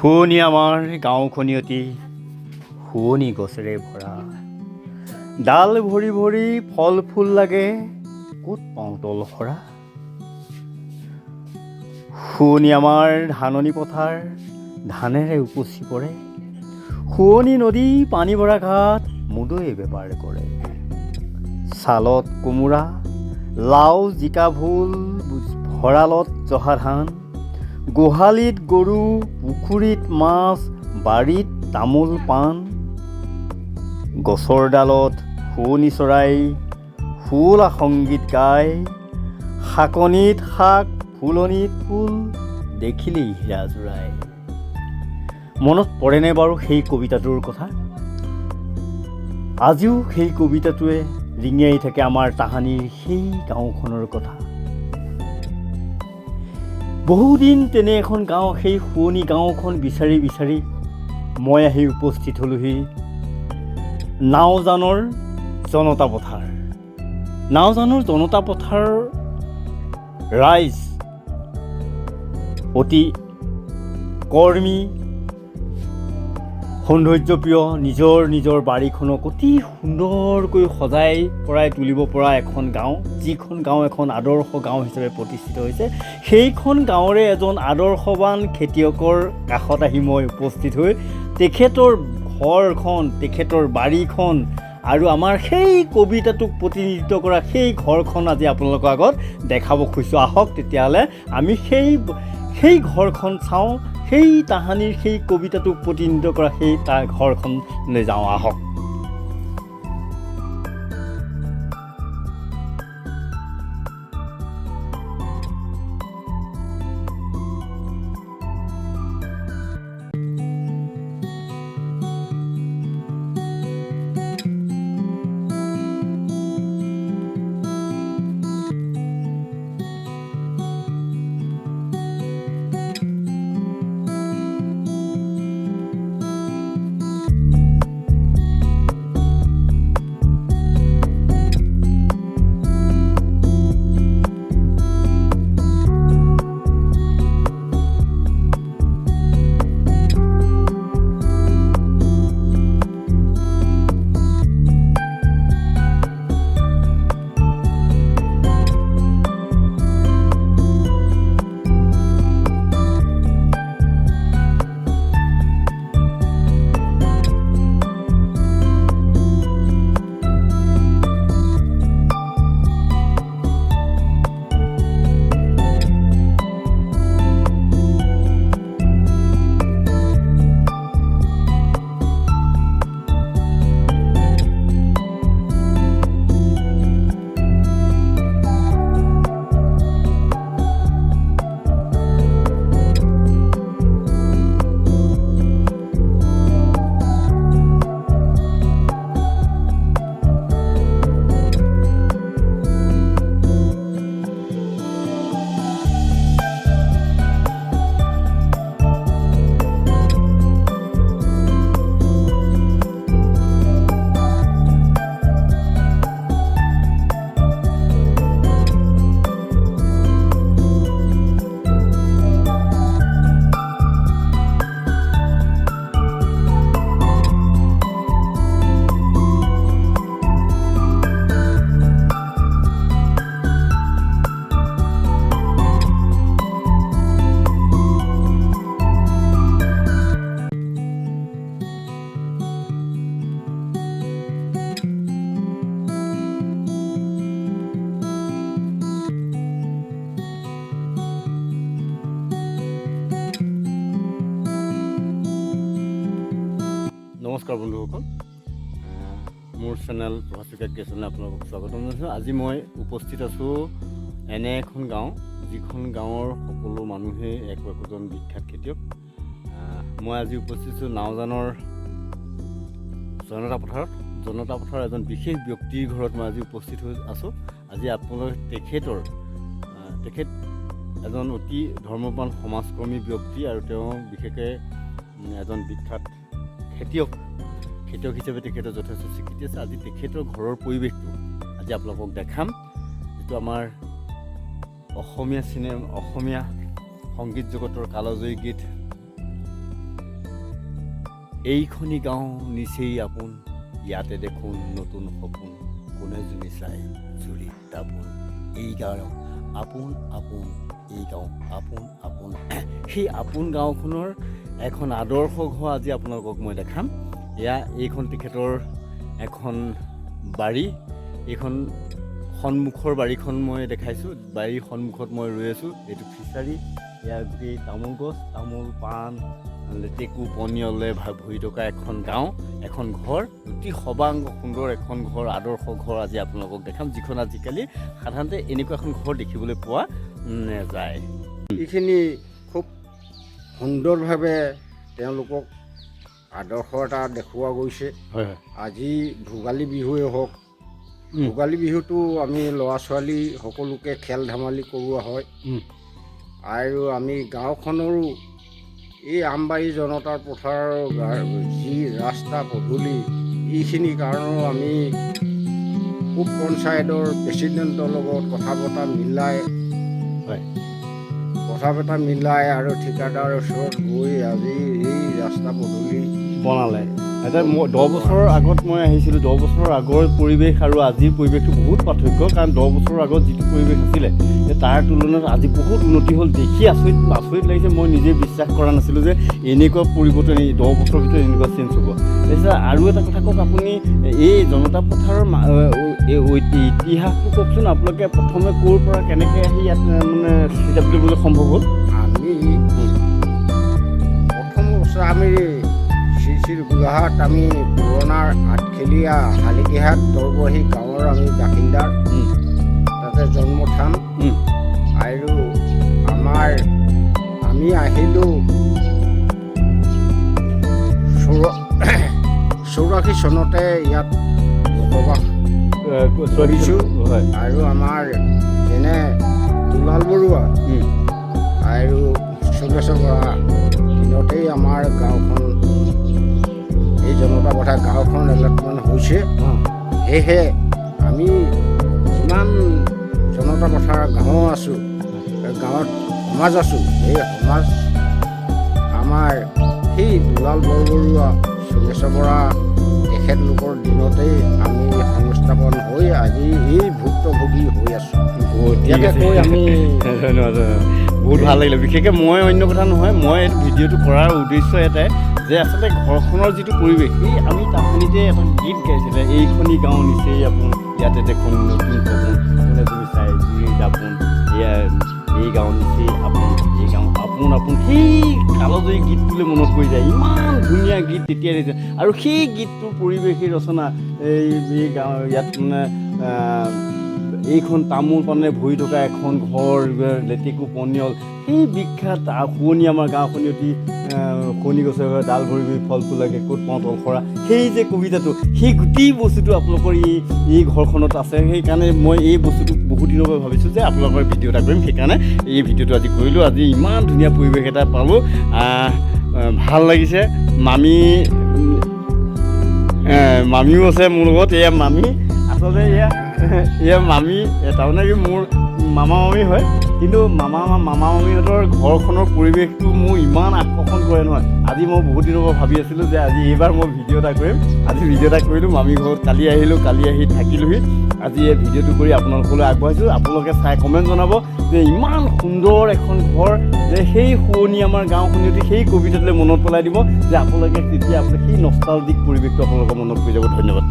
শুৱনি আমাৰ গাঁওখনি অতি শুৱনি গছেৰে ভৰা। ডাল ভৰি ভৰি ফল ফুল লাগে, ক'ত পাওঁ তল সৰা। শুৱনি আমাৰ ধাননি পথাৰ, ধানেৰে উপচি পৰে। শুৱনি নদী পানী ভৰা ঘাট, মুদৈয়ে বেপাৰ কৰে। ছালত কোমোৰা, লাও জিকা ভোল, ভঁৰালত জহা ধান। গোহালিত গৰু, পুখুৰীত মাছ, বাৰীত তামোল পাণ। গছৰ ডালত শুৱনি চৰাই, শুৱলা সংগীত গায়। শাকনিত শাক, ফুলনিত ফুল, দেখিলেই হীৰা জুৰাই। মনত পৰেনে বাৰু সেই কবিতাটোৰ কথা? আজিও সেই কবিতাটোৱে ৰিঙিয়াই থাকে আমাৰ তাহানিৰ সেই গাঁওখনৰ কথা। বহুদিন তেনে এখন গাঁও, সেই শুৱনি গাঁওখন বিচাৰি বিচাৰি মই আহি উপস্থিত হ'লোহি নাওজানৰ জনতা পথাৰ। নাওজানৰ জনতা পথাৰ ৰাইজ অতি কৰ্মী, সৌন্দৰ্যপ্ৰিয়, নিজৰ নিজৰ বাৰীখনক অতি সুন্দৰকৈ সজাই পৰাই তুলিব পৰা এখন গাঁও। যিখন গাঁও এখন আদৰ্শ গাঁও হিচাপে প্ৰতিষ্ঠিত হৈছে, সেইখন গাঁৱৰে এজন আদৰ্শৱান খেতিয়কৰ কাষত আহি মই উপস্থিত হৈ তেখেতৰ ঘৰখন, তেখেতৰ বাৰীখন আৰু আমাৰ সেই কবিতাটোক প্ৰতিনিধিত্ব কৰা সেই ঘৰখন আজি আপোনালোকৰ আগত দেখাব খুজিছোঁ। আহক তেতিয়াহ'লে আমি সেই ঘৰখন চাওঁ, সেই তাহানিৰ সেই কবিতাটোক প্ৰতিনিধিত্ব কৰা সেই তাৰ ঘৰখনলৈ যাওঁ, আহক। নমস্কাৰ বন্ধুসকল, মোৰ চেনেল প্ৰভাত শইকীয়া ক্ৰিয়েশ্যনলৈ আপোনালোকক স্বাগতম জনাইছোঁ। আজি মই উপস্থিত আছোঁ এনে এখন গাঁও, যিখন গাঁৱৰ সকলো মানুহেই একোজন বিখ্যাত খেতিয়ক। মই আজি উপস্থিত আছোঁ নাওজানৰ জনতা পথাৰত। জনতা পথাৰৰ এজন বিশেষ ব্যক্তিৰ ঘৰত মই আজি উপস্থিত হৈ আছোঁ। আজি আপোনালোক তেখেত এজন অতি ধৰ্মৱান সমাজকৰ্মী ব্যক্তি আৰু তেওঁ বিশেষকৈ এজন বিখ্যাত খেতিয়ক হিচাপে তেখেতৰ যথেষ্ট স্বীকৃতি আছে। আজি তেখেতৰ ঘৰৰ পৰিৱেশটো আজি আপোনালোকক দেখাম, যিটো আমাৰ অসমীয়া সংগীত জগতৰ কালজয়ী গীত এইখনি গাঁও নিচেই আপোন, ইয়াতে দেখোন নতুন সপোন, কোনে জুমি চাই জুৰি দাপোন। এই গাঁও আপোন আপোন, এই গাঁও আপোন আপোন। সেই আপোন গাঁওখনৰ এখন আদৰ্শ ঘৰ আজি আপোনালোকক মই দেখাম। এইখন তেখেতৰ এখন বাৰী। এইখন সন্মুখৰ বাৰীখন মই দেখাইছোঁ। বাৰীৰ সন্মুখত মই ৰৈ আছোঁ। এইটো ফিচাৰী। ইয়াৰ গোটেই তামোল গছ, তামোল পাণ, লেটেকু পনিয়লে ভৰি থকা এখন গাঁও, এখন ঘৰ, অতি সবাংগ সুন্দৰ এখন ঘৰ, আদৰ্শ ঘৰ আজি আপোনালোকক দেখাম, যিখন আজিকালি সাধাৰণতে এনেকুৱা এখন ঘৰ দেখিবলৈ পোৱা নাযায়। এইখিনি খুব সুন্দৰভাৱে তেওঁলোকক আদৰ্শ এটা দেখুওৱা গৈছে। হয় হয়। আজি ভোগালী বিহুৱে হওক, ভোগালী বিহুটো আমি ল'ৰা ছোৱালী সকলোকে খেল ধেমালি কৰোৱা হয়। আৰু আমি গাঁওখনৰো এই আমবাৰী জনতাৰ পথাৰৰ যি ৰাস্তা পদূলি, এইখিনি কাৰণেও আমি পূব পঞ্চায়তৰ প্ৰেচিডেণ্টৰ লগত কথা বতৰা মিলাই আৰু ঠিকাদাৰৰ ওচৰত গৈ আজি এই ৰাস্তা পদূলি বনালে। এতিয়া 10 বছৰৰ আগত মই আহিছিলোঁ। 10 বছৰৰ আগৰ পৰিৱেশ আৰু আজিৰ পৰিৱেশটো বহুত পাৰ্থক্য। কাৰণ 10 বছৰৰ আগত যিটো পৰিৱেশ আছিলে, তাৰ তুলনাত আজি বহুত উন্নতি হ'ল। দেখি আচৰিত লাগিছে। মই নিজে বিশ্বাস কৰা নাছিলোঁ যে এনেকুৱা পৰিৱৰ্তন 10 বছৰৰ ভিতৰত এনেকুৱা চেঞ্জ হ'ব। তাৰপিছত আৰু এটা কথা কওক, আপুনি এই জনতা পথাৰৰ ইতিহাসটো কওকচোন। আপোনালোকে প্ৰথমে ক'ৰ পৰা কেনেকৈ আহি ইয়াত মানে কিতাপ দিবলৈ সম্ভৱ হ'ল? আমি প্ৰথম বছৰ আমি শ্ৰী গোলাঘাট, আমি পুৰণাৰ আঠখেলীয়া শালিকীহাট দৰবহী গাঁৱৰ আমি বাসিন্দাৰ, তাতে জন্মস্থান। আৰু আমি আহিলোঁ 84 চনতে ইয়াত বসবাস কৰিছোঁ। আৰু আমাৰ যেনে দুলাল বৰুৱা আৰু চন্দ্ৰেশ্বৰ বৰা দিনতেই আমাৰ গাঁওখন, এই জনতা পথাৰ গাঁওখন এলটমেণ্ট হৈছে। সেয়েহে আমি যিমান জনতা পথাৰ গাঁও আছোঁ, গাঁৱত সমাজ আছোঁ, সেই সমাজ আমাৰ সেই দুলাল বৰবৰুৱা, চন্দ্ৰেশ্বৰ বৰা তেখেতলোকৰ দিনতেই আমি সংস্থাপন হৈ আজি এই ভুক্তভোগী হৈ আছোঁ। ইয়াতে কৈ আমি ধন্যবাদ। বহুত ভাল লাগিলে। বিশেষকৈ মই অন্য কথা নহয়, মই এইটো ভিডিঅ'টো কৰাৰ উদ্দেশ্য এটাই যে আচলতে ঘৰখনৰ যিটো পৰিৱেশ, এই আমি তাহানিতে এটা গীত গাইছিলে, এইখনি গাঁও নিচেই আপোন, ইয়াতে দেখোন নতুন সপোন, কোনে তুমি চাই জুৰি দাপোন। এই গাঁও নিচেই আপোন, এই গাঁও আপোন আপোন। সেই কালজয়ী গীতটোলৈ মনত পৰি যায়। ইমান ধুনীয়া গীত তেতিয়া দিছে। আৰু সেই গীতটোৰ পৰিৱেশী ৰচনা এই গাঁও, ইয়াত মানে এইখন তামোল পাণেৰে ভৰি থকা এখন ঘৰ, লেটেকু পনিয়ল, সেই বিখ্যাত শুৱনি আমাৰ গাঁওখনি অতি শুৱনি গছৰ ডাল ভৰি ভৰি ফল ফুলাকে ক'ত পাওঁ তলসৰা, সেই যে কবিতাটো, সেই গোটেই বস্তুটো আপোনালোকৰ এই ঘৰখনত আছে। সেইকাৰণে মই এই বস্তুটো বহুত দিনৰ পৰা ভাবিছোঁ যে আপোনালোকৰ ভিডিঅ' এটা কৰিম। সেইকাৰণে এই ভিডিঅ'টো আজি কৰিলোঁ। আজি ইমান ধুনীয়া পৰিৱেশ এটা পালোঁ, ভাল লাগিছে। মামীও আছে মোৰ লগত। এয়া মামী, আচলতে এয়া মামী, তাৰমানে কি মোৰ মামা মামী হয়। কিন্তু মামা মামীহঁতৰ ঘৰখনৰ পৰিৱেশটো মোৰ ইমান আকৰ্ষণ কৰে নহয়। আজি মই বহুত দিনৰ পৰা ভাবি আছিলোঁ যে আজি এইবাৰ মই ভিডিঅ' এটা কৰিম। আজি ভিডিঅ' এটা কৰিলোঁ। মামী ঘৰত কালি আহিলোঁ, কালি আহি থাকিলোঁহি। আজি এই ভিডিঅ'টো কৰি আপোনালোকলৈ আগবঢ়াইছোঁ। আপোনালোকে চাই কমেণ্ট জনাব যে ইমান সুন্দৰ এখন ঘৰ, যে সেই শুৱনি আমাৰ গাঁওখনি সেই কবিতাটোলৈ মনত পেলাই দিব, যে আপোনালোকে তেতিয়া সেই নষ্টালজিক পৰিৱেশটো আপোনালোকৰ মনত পৰি যাব। ধন্যবাদ।